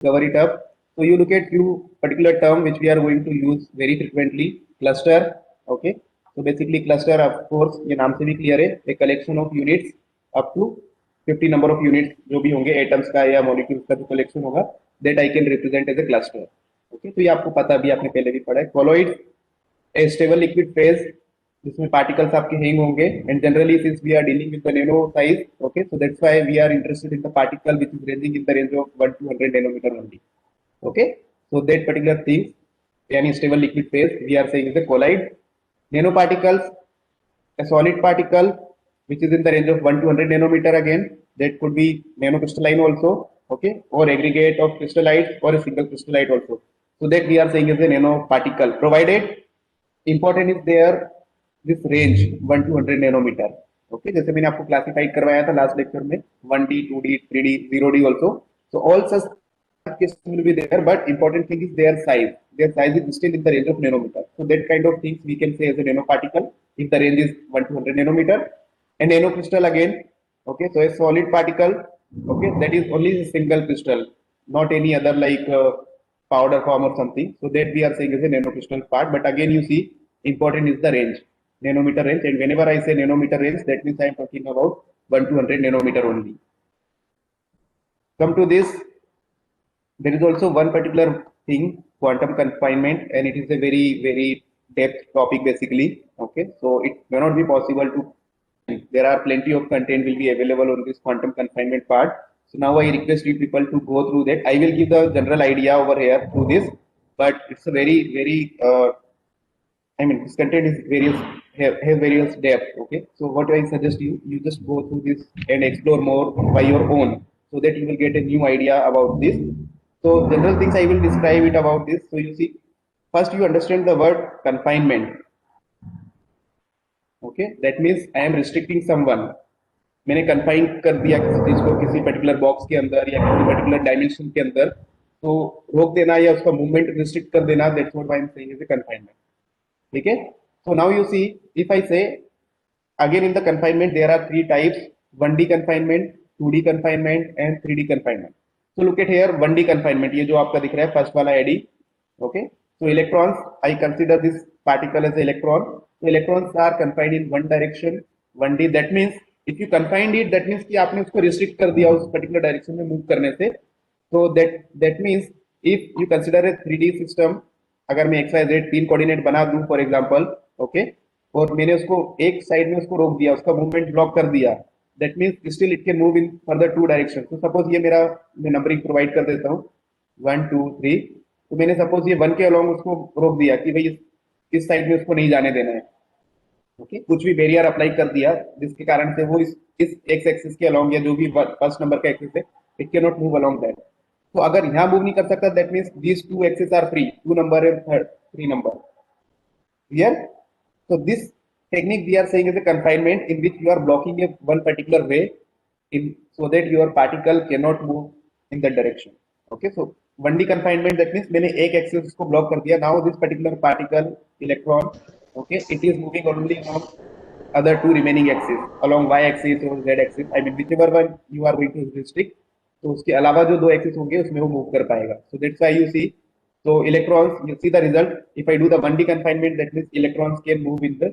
cover it up. So you look at few particular term which we are going to use very frequently. Cluster. Okay, so basically cluster, of course ये नाम से भी clear है, a collection of units up to 50 number of units जो भी होंगे atoms का या molecules का जो collection होगा, that I can represent as a cluster. Okay, तो ये आपको पता भी, आपने पहले भी पढ़ा है. Colloid, a stable liquid phase जिसमें पार्टिकल्स आपके हैंग होंगे, and generally since we are dealing with the nano size, okay, so that's why we are interested in the particle which is ranging in the range of 1 to 100 nanometer only. Okay, so that particular thing, any stable liquid phase, we are saying is a colloid. Nanoparticles, a solid particle which is in the range of 1 to 100 nanometer, again that could be nanocrystalline also, okay, or aggregate of crystallites or a single crystallite also. So that we are saying is a nanoparticle, provided important is there this range 1 to 100 nanometer. Okay, जैसे मैंने आपको classified करवाया था last lecture में 1D 2D 3D 0D also. So all such cases will be there, but important thing is their size. Their size is still in the range of nanometer. So that kind of things we can say as a nanoparticle if the range is 1 to 100 nanometer. And nanocrystal again, okay, so a solid particle, okay, that is only a single crystal, not any other like powder form or something. So that we are saying is a nanocrystal part. But again, you see, important is the range, nanometer range. And whenever I say nanometer range, that means I am talking about 1 to 100 nanometer only. Come to this, there is also one particular thing, quantum confinement, and it is a very depth topic basically. Okay, so it may not be possible to, there are plenty of content will be available on this quantum confinement part. So now I request you people to go through that. I will give the general idea over here through this, but it's a very I mean, this content is have various depth. Okay, so what I suggest you just go through this and explore more by your own, so that you will get a new idea about this. So general things I will describe it about this. So you see, first you understand the word confinement. Okay, that means I am restricting someone. मैंने confine कर दिया किसी चीज को किसी particular box के अंदर या किसी पर्टिकुलर डायमेंशन के अंदर, तो रोक देना या उसका मूवमेंट रिस्ट्रिक्ट कर देना, that's what I am saying is a confinement. ठीक है, so now you see, if I say again in the confinement there are three types: 1D confinement, 2D confinement and 3D confinement. So look at here, 1D confinement, ये जो आपका दिख रहा है first वाला AD. Okay, so electrons, I consider this particle as electron. So electrons are confined in one direction, 1D. That means if you confined it, that means कि आपने उसको restrict कर दिया उस particular direction में move करने से. So that means if you consider a 3D system, अगर मैं XYZ तीन कोऑर्डिनेट बना दूं फॉर एग्जांपल, ओके, और मैंने उसको एक साइड में उसको रोक दिया, उसका मूवमेंट ब्लॉक कर दिया, that means still it can move in further two direction. तो सपोज ये मेरा, मैं नंबरिंग प्रोवाइड कर देता हूँ 1 2 3. तो मैंने सपोज ये 1 के अलोंग उसको रोक दिया कि भाई इस साइड में उसको नहीं जाने देना है. ओके, कुछ भी बैरियर अप्लाई कर दिया जिसके कारण से वो इस एक्स एक्सिस के अलोंग या जो भी फर्स्ट नंबर का एक्सिस है, it can not move along that. तो अगर यहाँ मूव नहीं कर सकता, that means these two axis are free, 2 number and 3 number. Clear? So this technique we are saying is a confinement in which you are blocking a one particular way in so that your particle cannot move in that direction. Okay, so 1D confinement, that means मैंने एक axis को block कर दिया. Now this particular particle, electron, okay, it is moving only along other two remaining axes, along y axis or z axis. I mean whichever one you are going to restrict. तो उसके अलावा जो दो axis होंगे उसमें वो move कर पाएगा. So that's why you see, so electrons, you see the result. If I do the 1D confinement, that means electrons can move in the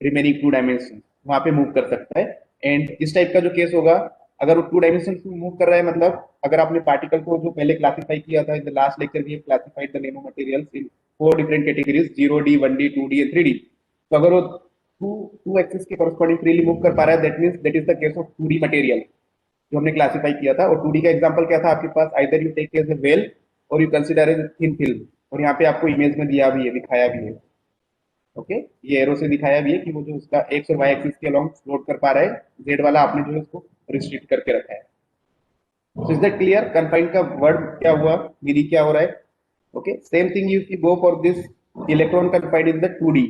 remaining 2 dimensions. वहां पे मूव कर सकता है. एंड इस टाइप का जो केस होगा, अगर वो 2 डायमेंशन में मूव कर रहा है, मतलब अगर आपने पार्टिकल को जो पहले क्लासिफाई किया था in the last lecture, we have classified the nano materials in 4 different categories, 0D 1D 2D and 3D. तो अगर वो टू एक्सिस के कॉरस्पॉन्डिंग फ्रीली मूव कर पा रहा है, that means that is the case of 2D material जो हमने क्लासिफाई किया था. और 2D का एग्जांपल क्या था आपके पास, either you take as a well और you consider as thin film. और यहाँ पे आपको इमेज में दिया भी है, दिखाया भी है. ओके, ये एरो से दिखाया भी है कि वो जो उसका एक्स और वाई एक्सिस के अलोंग फ्लोट कर पा रहा है, जेड वाला आपने जो है उसको रिस्ट्रिक्ट करके रखा है. So is that clear? Confined का वर्ड क्या हुआ, मीनिंग क्या हो रहा है? ओके, सेम थिंग यू की go for this electron confined in the 2D.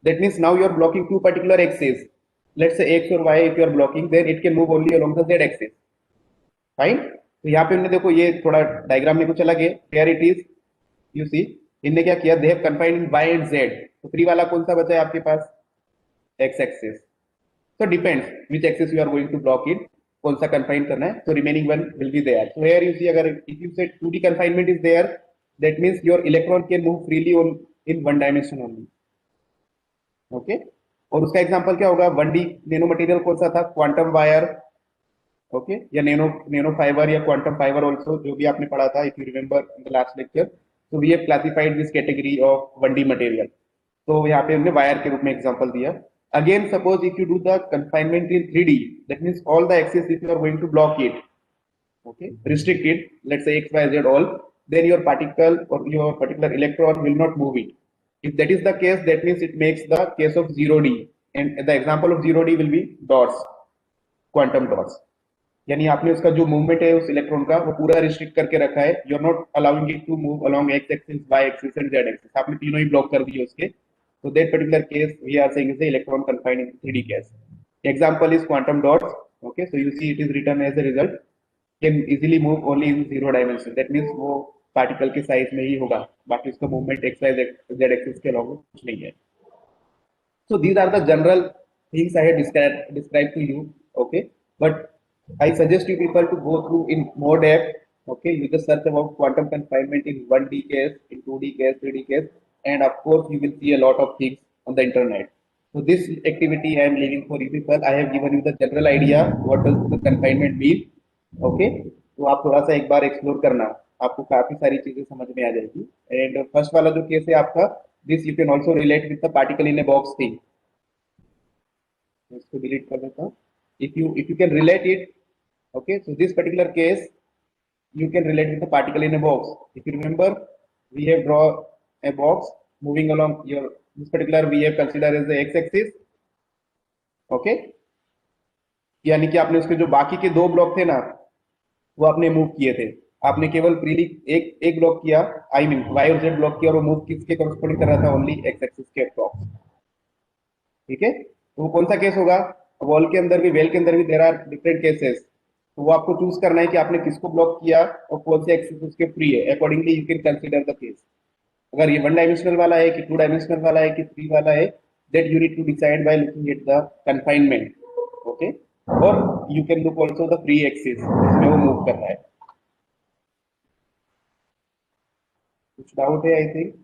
That means now you are blocking two particular axis. Let's say X और Y if you are blocking, then it can move only along the Z axis. Fine. तो यहाँ पे हमने देखो ये थोड़ा diagram में कुछ अलग है. Here it is, you see, इनने क्या किया, they have confined in y and z. तो 3 वाला कौन सा बचा है आपके पास? x axis. So depends which axis you are going to block it. कौन सा confine करना है, so remaining one will be there. So here you see, अगर if you say 2D confinement is there, that means your electron can move freely on in one dimension only. Okay, और उसका example क्या होगा? 1D nano material कौन सा था? Quantum wire, okay, या nano fibre या क्वांटम फाइबर ऑल्सो, जो भी आपने पढ़ा था, if you remember in the last lecture. तो we have classified this category of 1D material. तो यहाँ पे हमने वायर के रूप में एग्जांपल दिया. Again, suppose if you do the confinement in 3D, that means all the axes, if you are going to block it, okay, restrict it, let's say x, y, z all, then your particle or your particular electron will not move it. If that is the case, that means it makes the case of 0D, and the example of 0D will be dots, quantum dots. यानी आपने उसका जो movement है उस electron का, वो पूरा restrict करके रखा है. You are not allowing it to move along x axis, y axis and z axis. आपने तीनों ही ब्लॉक कर दिए उसके. So that particular case we are saying is the electron confined in 3D case. Example is quantum dots. Okay, so you see it is written as a result can easily move only in 0 dimension. That means वो particle के size में ही होगा, बाकी उसका movement x y z axis के अलावा कुछ नहीं है. So these are the general things I have described to you. Okay, but I suggest you people to go through in more depth. Okay, you just search about quantum confinement in 1D case, in 2D case, 3D case, and of course you will see a lot of things on the internet. So this activity I am leaving for you people. I have given you the general idea what does the confinement mean. Okay, तो आप थोड़ा सा एक बार explore करना, आपको काफी सारी चीजें समझ में आ जाएगी. एंड फर्स्ट वाला जो केस है आपका, this you can also relate with the particle in a box thing. इसको डिलीट कर देता हूँ. If you can relate it, okay, so this particular case you can relate with the particle in a box. If you remember, we have draw a box moving along your, this particular we have considered as the x-axis. Okay, यानी कि आपने उसके जो बाकी के दो block थे ना, वो आपने मूव किए थे. आपने केवल फ्रीली एक ब्लॉक किया, आई मीन वाई और जेड ब्लॉक किया, और वो मूव किसके करस्पॉन्डिंग कर रहा था? ओनली एक्स एक्सिस के अक्रॉस. ठीक है, तो वो कौन सा केस होगा? वॉल के अंदर भी, वेल के अंदर भी देयर आर डिफरेंट केसेस. तो वो आपको चूज करना है कि आपने किसको ब्लॉक किया और कौन से एक्सिस उसके फ्री है. Accordingly you can consider the case. अगर ये 1 डायमेंशनल वाला है कि 2 डायमेंशनल वाला है कि 3 वाला है, that you need to decide by looking at the confinement. Okay, और you can look also the free axis जिसमें वो मूव कर रहा है. कुछ डाउट है? I think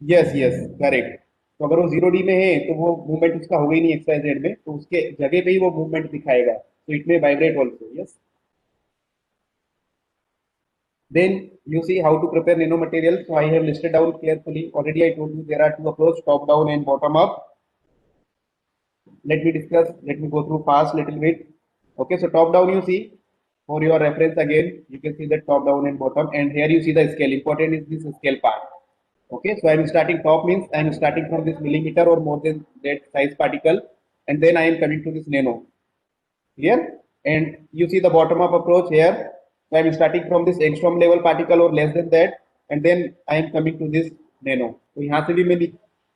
yes yes correct. तो अगर वो 0D में है तो वो मूवमेंट उसका होगा ही नहीं एक्स वाई जेड में, तो उसके जगह पे ही वो मूवमेंट दिखाएगा. तो it may vibrate also. Yes. Then you see how to prepare nanomaterial. So I have listed down carefully. Already I told you there are two approaches, top down and bottom up. Let me discuss. Let me go through fast little bit. Okay, so top down you see, for your reference again, you can see the top down and bottom, and here you see the scale. Important is this scale part. Okay, so I am starting top means I am starting from this millimeter or more than that size particle, and then I am coming to this nano here, and you see the bottom up approach here. So I am starting from this angstrom level particle or less than that, and then I am coming to this nano. तो यहाँ से भी मैं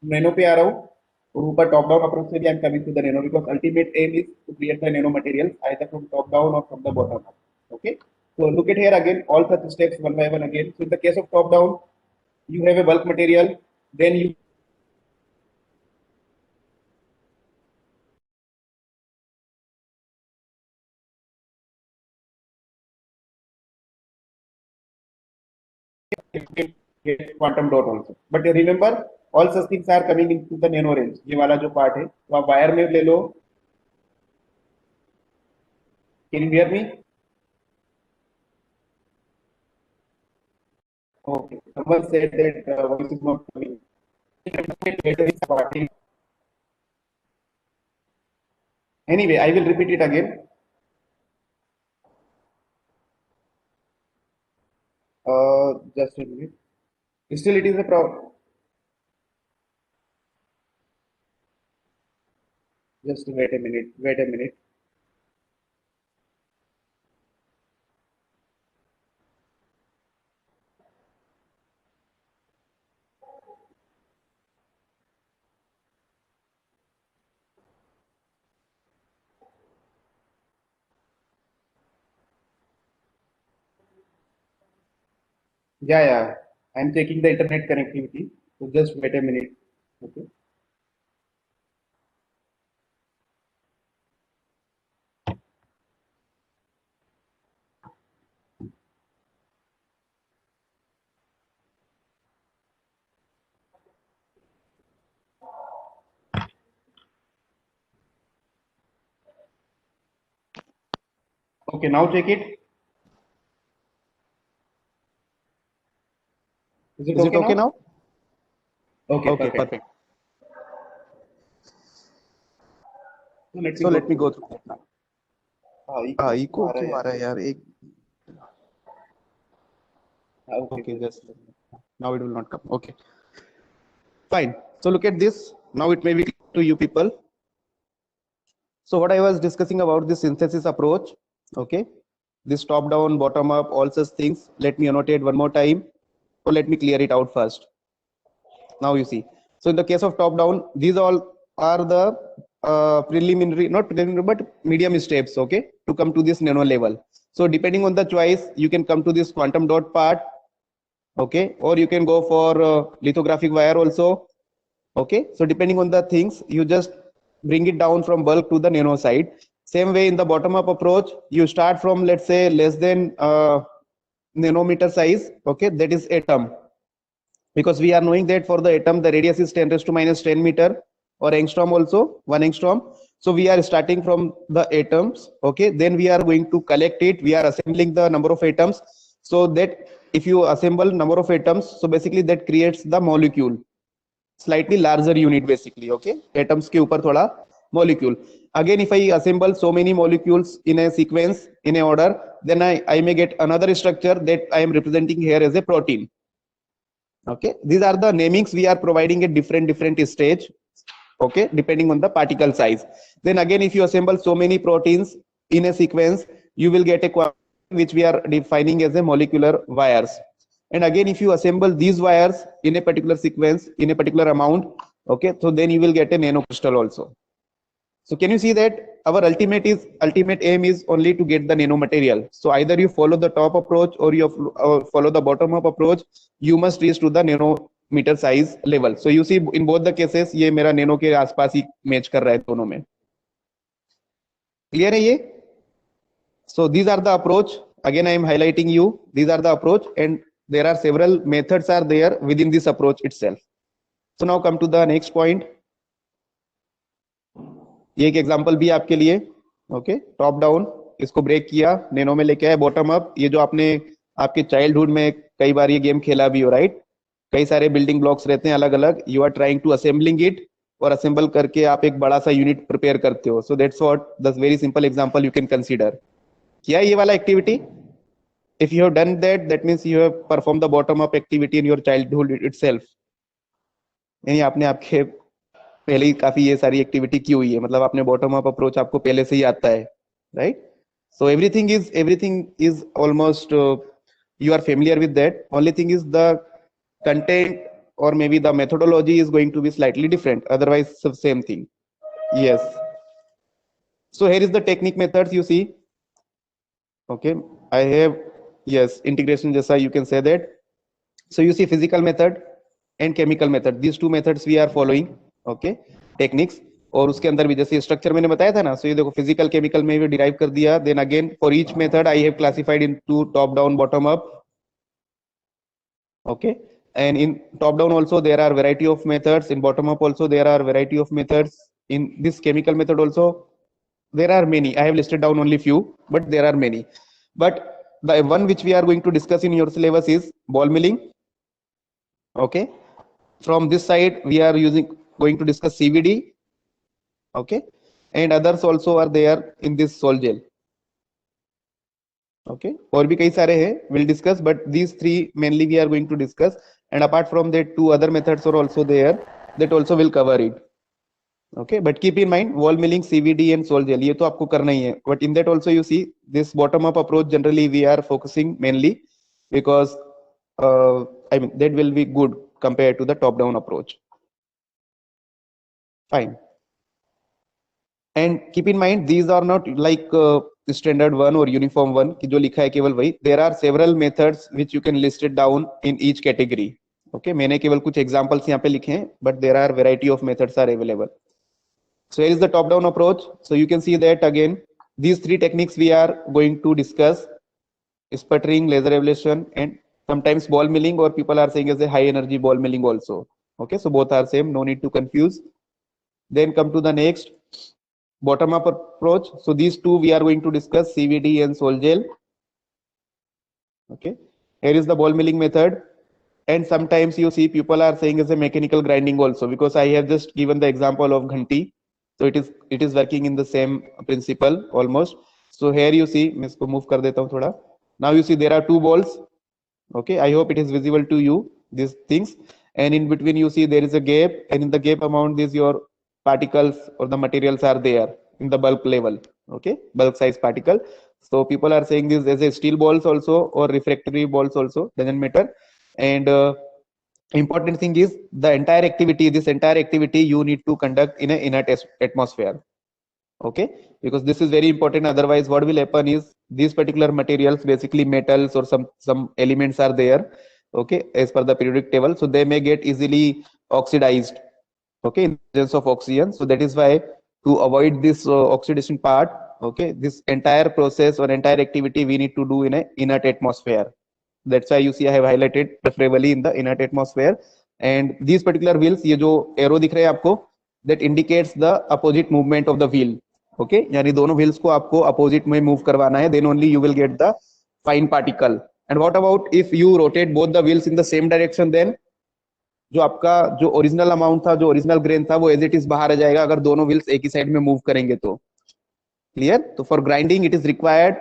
nano पे आ रहा हूँ, और ऊपर top down approach से भी I am coming to the nano, because ultimate aim is to create the nano materials either from top down or from the bottom up. Okay, so look at here again, all such steps one by one again. So in the case of top down, you have a bulk material, then you get quantum dot also. But remember, all such things are coming into the nano range. ये वाला जो part है, तो आप wire में ले लो. Can you hear me? Okay. Someone said that voice is not coming. Anyway, I will repeat it again. Just a minute. Still, it is a problem. Just wait a minute. Wait a minute. Yeah, yeah. I'm checking the internet connectivity. So just wait a minute. Okay. Okay, now check it. Is it okay now? Okay, Okay, perfect. perfect. So So let me go through that now. echo Echo आ रहा है क्यों आ यार. रहा है यार? एक Okay, okay, good. just now it will not come. Okay, fine. So look at this. Now it may be clear to you people. So what I was discussing about the synthesis approach, okay, this top down, bottom up, all such things. Let me annotate one more time. So let me clear it out first. Now you see. So in the case of top down, these all are the preliminary, not preliminary, but medium steps, okay, to come to this nano level. So depending on the choice, you can come to this quantum dot part, okay, or you can go for lithographic wire also, okay. So depending on the things, you just bring it down from bulk to the nano side. Same way in the bottom up approach, you start from, let's say, less than nanometer size, okay, that is atom, because we are knowing that for the atom the radius is 10 raised to minus 10 meter, or angstrom also 1 angstrom. So we are starting from the atoms, okay, then we are going to collect it, we are assembling the number of atoms, so that if you assemble number of atoms, so basically that creates the molecule, slightly larger unit basically, okay, atoms के ऊपर थोड़ा molecule. Again, if I assemble so many molecules in a sequence, in a order, then I may get another structure that I am representing here as a protein. Okay, these are the namings we are providing at different stage, okay, depending on the particle size. Then again, if you assemble so many proteins in a sequence, you will get a quantity which we are defining as a molecular wires. And again, if you assemble these wires in a particular sequence in a particular amount, okay, so then you will get a nanocrystal also. So can you see that our ultimate aim is only to get the nanomaterial. So either you follow the top approach or you follow the bottom up approach, you must reach to the nanometer size level. So you see in both the cases, ये मेरा nano के आसपास ही match कर रहा है दोनों में. Clear है ये? So these are the approach. Again, I am highlighting you. These are the approach, and there are several methods are there within this approach itself. So now come to the next point. ये एक example भी आपके लिए, okay, top down, इसको break किया, nano में लेके आए, बॉटम अप, ये जो आपने आपके चाइल्डहुड में कई बार ये गेम खेला भी हो, राइट, कई सारे बिल्डिंग ब्लॉक्स रहते हैं अलग अलग, you are trying to assembling it, और असेंबल करके आप एक बड़ा सा यूनिट प्रिपेयर करते हो. So that's what the very simple example you can consider. किया ये वाला activity? If you have done that, that means you have perform the bottom up activity in your childhood itself. यानी आपने आपके पहले ही काफी ये सारी एक्टिविटी की हुई है, मतलब आपने बॉटम अप अप्रोच आपको पहले से ही आता है, right. So everything is almost you are familiar with that. Only thing is the content or maybe the methodology is going to be slightly different, otherwise same thing. Yes, so here is the technique methods you see. Okay, I have, yes, integration जैसा you can say that. So you see physical method and chemical method, these two methods we are following, okay, techniques. और उसके अंदर भी जैसे structure मैंने बताया था ना, सो ये देखो फिजिकल केमिकल में भी डिराइव कर दिया. Then again for each method I have classified into top down, bottom up, okay, and in top down also there are variety of methods, in bottom up also there are variety of methods, in this chemical method also there are many. I have listed down only few, but there are many. But the one which we are going to discuss in your syllabus is ball milling, okay. From this side we are going to discuss CVD, okay, and others also are there in this sol gel, okay. और भी कई सारे हैं, we'll discuss, but these three mainly we are going to discuss, and apart from that 2 other methods are also there that also will cover it, okay. But keep in mind wall milling, CVD and sol gel, ये तो आपको करना ही है. But in that also you see this bottom up approach generally we are focusing mainly because I mean that will be good compared to the top down approach. Fine. And keep in mind these are not like standard one or uniform one कि जो लिखा है केवल वही. There are several methods which you can list it down in each category, okay. मैंने केवल कुछ examples यहाँ पे लिखे हैं, but there are variety of methods are available. So here is the top down approach. So you can see that again these 3 techniques we are going to discuss: sputtering, laser ablation, and sometimes ball milling, or people are saying as a high energy ball milling also, okay. So both are same, no need to confuse. Then come to the next. bottom up approach. So these two we are going to discuss, CVD and Sol gel. Okay, here is the ball milling method. And sometimes you see people are saying is a mechanical grinding also, because I have just given the example of Ghanti. So it is working in the same principle almost. So here you see, मैं इसको move कर देता हूँ थोड़ा. Now you see there are two balls. Okay, I hope it is visible to you, these things. And in between you see there is a gap, and in the gap amount these your particles or the materials are there in the bulk level. Okay, bulk size particle. So people are saying this as a steel balls also or refractory balls also, doesn't matter. And important thing is the entire activity, this entire activity you need to conduct in a inert atmosphere. Okay, because this is very important. Otherwise what will happen is these particular materials, basically metals or some elements are there, okay, as per the periodic table, so they may get easily oxidized, okay, in presence of oxygen. So that is why, to avoid this oxidation part, okay, this entire process or entire activity we need to do in a inert atmosphere. That's why you see I have highlighted preferably in the inert atmosphere. And these particular wheels, ये जो arrow दिख रहे हैं आपको, that indicates the opposite movement of the wheel. Okay, यानी दोनों wheels को आपको अपोजिट में मूव करवाना है, then only you will get the fine particle. And what about if you rotate both the wheels in the same direction, then जो आपका जो ओरिजिनल अमाउंट था, जो ओरिजिनल ग्रेन था, वो एज इट इज बाहर आ जाएगा अगर दोनों व्हील्स एक ही साइड में मूव करेंगे तो. क्लियर? तो for grinding it is required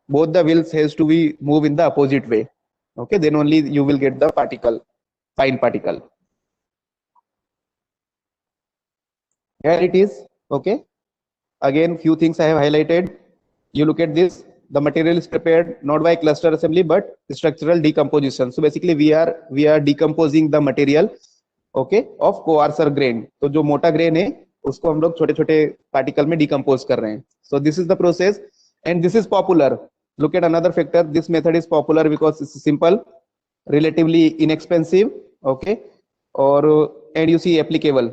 both the wheels has to be move in the opposite way. Okay, then only you will get the particle, fine particle. Here it is. Okay, again few things I have highlighted. You look at this, the material is prepared not by cluster assembly but structural decomposition. So basically we are decomposing the material, okay, of coarser grain. तो जो मोटा grain है उसको हम लोग छोटे छोटे particle में डिकम्पोज कर रहे हैं. So this is the process and this is popular. Look at another factor, this method is popular because it's simple, relatively inexpensive, okay, or and you see applicable.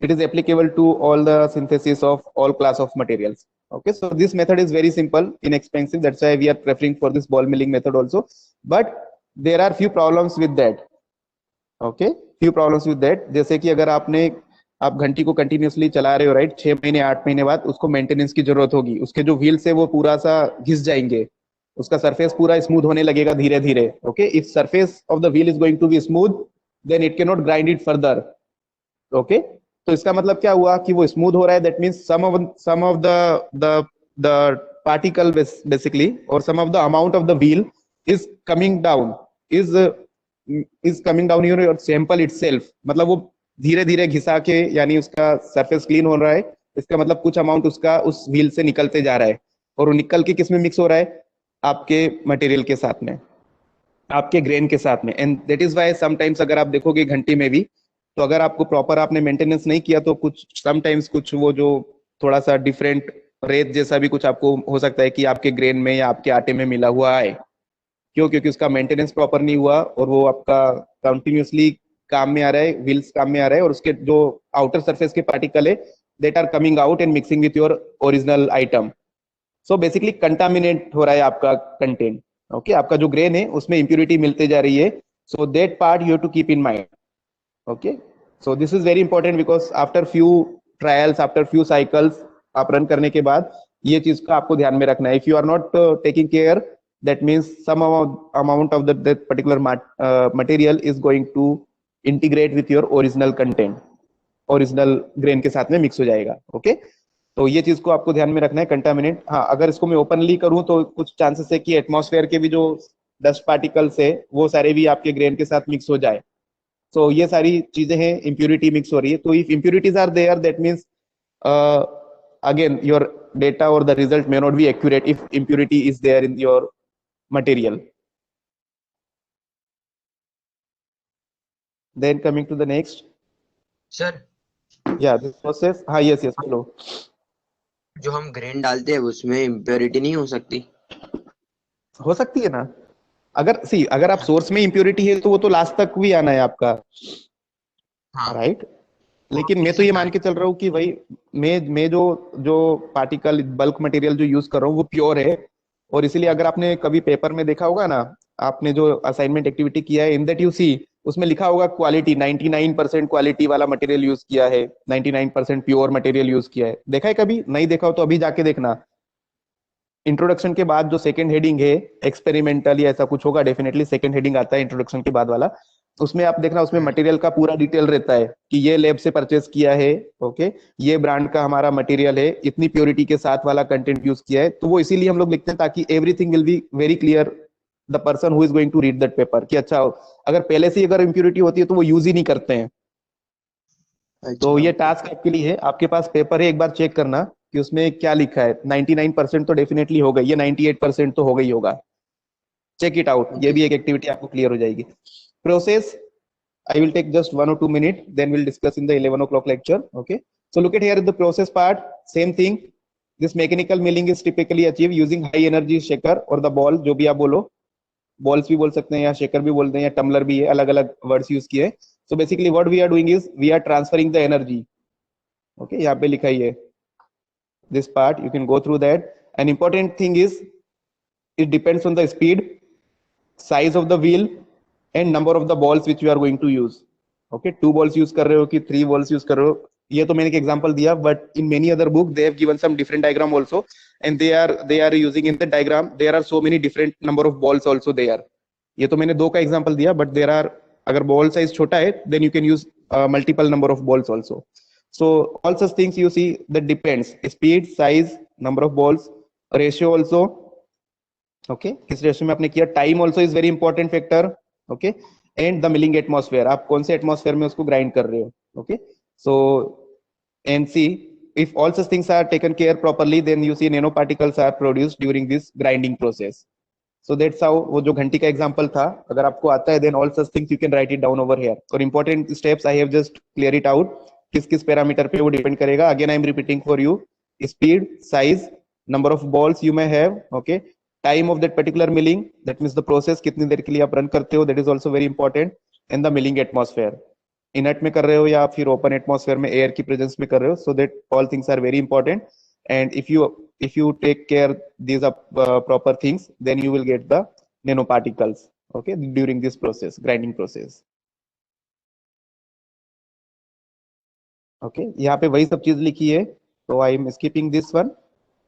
It is applicable to all the synthesis of all class of materials. Okay, so this method is very simple, inexpensive, that's why we are preferring for this ball milling method also. But there are few problems with that. Okay, few problems with that. जैसे कि अगर आप घंटी को continuously चला रहे हो, right, 6 महीने 8 महीने बाद उसको मेंटेनेंस की जरूरत होगी. उसके जो व्हील्स है वो पूरा सा घिस जाएंगे, उसका सरफेस पूरा स्मूथ होने लगेगा धीरे धीरे. Okay, if surface of the wheel is going to be smooth then it can not grind it further. Okay, तो इसका मतलब क्या हुआ कि वो स्मूथ हो रहा है, that means some of the particle basically और some of the amount of the wheel is coming down, is coming down your sample itself. मतलब वो धीरे धीरे घिसा के, यानी उसका सरफेस क्लीन हो रहा है, इसका मतलब कुछ अमाउंट उसका उस व्हील से निकलते जा रहा है. और वो निकल के किस में मिक्स हो रहा है? आपके मटेरियल के साथ में, आपके ग्रेन के साथ में. And that is why sometimes अगर आप देखोगे घंटी में भी, तो अगर आपको प्रॉपर आपने मेंटेनेंस नहीं किया तो कुछ समटाइम्स कुछ वो जो थोड़ा सा डिफरेंट रेत जैसा भी कुछ आपको हो सकता है कि आपके ग्रेन में या आपके आटे में मिला हुआ है. क्यों? क्योंकि उसका मेंटेनेंस प्रॉपर नहीं हुआ और वो आपका कंटिन्यूसली काम में आ रहा है, व्हील्स काम में आ रहा है, और उसके जो आउटर सरफेस के पार्टिकल है that are coming out and mixing with your original item. So basically contaminate हो रहा है आपका कंटेंट. ओके, आपका जो ग्रेन है उसमें इंप्यूरिटी मिलते जा रही है. So that part you have to keep in mind. Okay, so this is very important because after few trials, after few cycles आप रन करने के बाद ये चीज का आपको ध्यान में रखना है. If you are not taking care, that means some amount of that particular material is going to integrate with your original content, original grain के साथ में मिक्स हो जाएगा. ओके, तो ये चीज को आपको ध्यान में रखना है, कंटामिनेट. हाँ, अगर इसको मैं ओपनली करूं तो कुछ चांसेस है कि एटमॉस्फेयर के भी जो डस्ट पार्टिकल्स है वो सारे भी आपके ग्रेन के साथ मिक्स हो जाए. तो ये सारी चीजें हैं, इंप्यूरिटी मिक्स हो रही है. तो if impurities are there, that means again your data or the result may not be accurate if impurity is there in your material. Then coming to the next. Sir, Yeah, this process. हाँ, yes, बोलो. जो हम grain डालते हैं उसमें impurity नहीं हो सकती? हो सकती है ना. अगर आप सोर्स में इम्प्योरिटी है तो वो तो लास्ट तक भी आना है आपका. हाँ, राइट. लेकिन मैं तो ये मान के चल रहा हूँ कि भाई मैं जो पार्टिकल बल्क मटेरियल जो यूज कर रहा हूँ वो प्योर है. और इसीलिए अगर आपने कभी पेपर में देखा होगा ना, आपने जो असाइनमेंट एक्टिविटी किया है, इन दैट यू सी उसमें लिखा होगा क्वालिटी 99% क्वालिटी वाला मटेरियल यूज किया है, 99% प्योर मटेरियल यूज किया है। देखा है कभी? नहीं देखा हो तो अभी जाके देखना। इंट्रोडक्शन के बाद जो सेकंड हेडिंग है एक्सपेरिमेंटल या ऐसा कुछ होगा, डेफिनेटली सेकंड हेडिंग आता है इंट्रोडक्शन के बाद वाला, उसमें आप देखना, उसमें मटेरियल का पूरा डिटेल रहता है कि ये लैब से परचेस किया है, ओके, ये ब्रांड का हमारा मटेरियल है, इतनी प्योरिटी के साथ वाला कंटेंट यूज किया है। तो वो इसीलिए हम लोग लिखते हैं ताकि everything will be very clear the person who is going to read that paper, कि अच्छा अगर पहले से ही अगर इम्प्योरिटी होती है तो वो यूज ही नहीं करते हैं। तो अच्छा। ये टास्क आपके लिए है, आपके पास पेपर है, एक बार चेक करना कि उसमें क्या लिखा है। 99% तो डेफिनेटली हो गई, ये 98% तो हो गई होगा। चेक इट आउट, ये ओके भी एक सर। एक्टिविटी आपको क्लियर हो जाएगी। Process, I will take just 1 or 2 minutes, then we'll discuss in the 11 o'clock lecture. Okay. So look at here the process part, same thing. This mechanical milling is typically achieved using high energy shaker or the ball, जो भी आप बोलो, balls भी बोल सकते हैं या shaker भी बोलते हैं या tumbler भी है, अलग अलग words use किए। So basically what we are doing is we are transferring the energy. Okay, यहाँ पे लिखा ही है this part, you can go through that. An important thing is it depends on the speed, size of the wheel and number of the balls which you are going to use. Okay, 2 balls use कर रहे हो कि 3 balls use कर रहे हो, ये तो मैंने एक एग्जांपल दिया, but in many other book they have given some different diagram also, and they are using in the diagram there are so many different number of balls also there. ये तो मैंने 2 का एग्जांपल दिया, but there are, अगर ball size छोटा है then you can use multiple number of balls also. So all such things you see that depends, speed, size, number of balls, ratio also. Okay, किस ratio में आपने किया, time also is very important factor. Okay, and the milling atmosphere, आप कौन से atmosphere में उसको grind कर रहे हो. Okay, so and see if all such things are taken care properly then you see nanoparticles are produced during this grinding process. So that's how, वो जो घंटी का एग्जांपल था, अगर आपको आता है then all such things you can write it down over here. और important steps I have just clear it out, किस किस पैरामीटर पे वो डिपेंड करेगा. Again I am repeating for you, speed, size, number of balls you may have, okay, time of that particular milling, that means the process कितनी देर के लिए आप run करते हो, that is also very important, and the milling atmosphere, inert में कर रहे हो या फिर ओपन एटमॉस्फेयर में एयर की प्रेजेंस में कर रहे हो. So that all things are very important, and if you take care these are proper things then you will get the nanoparticles, okay, during this process, grinding process. Okay, यहाँ पे वही सब चीज लिखी है, तो I am skipping this one.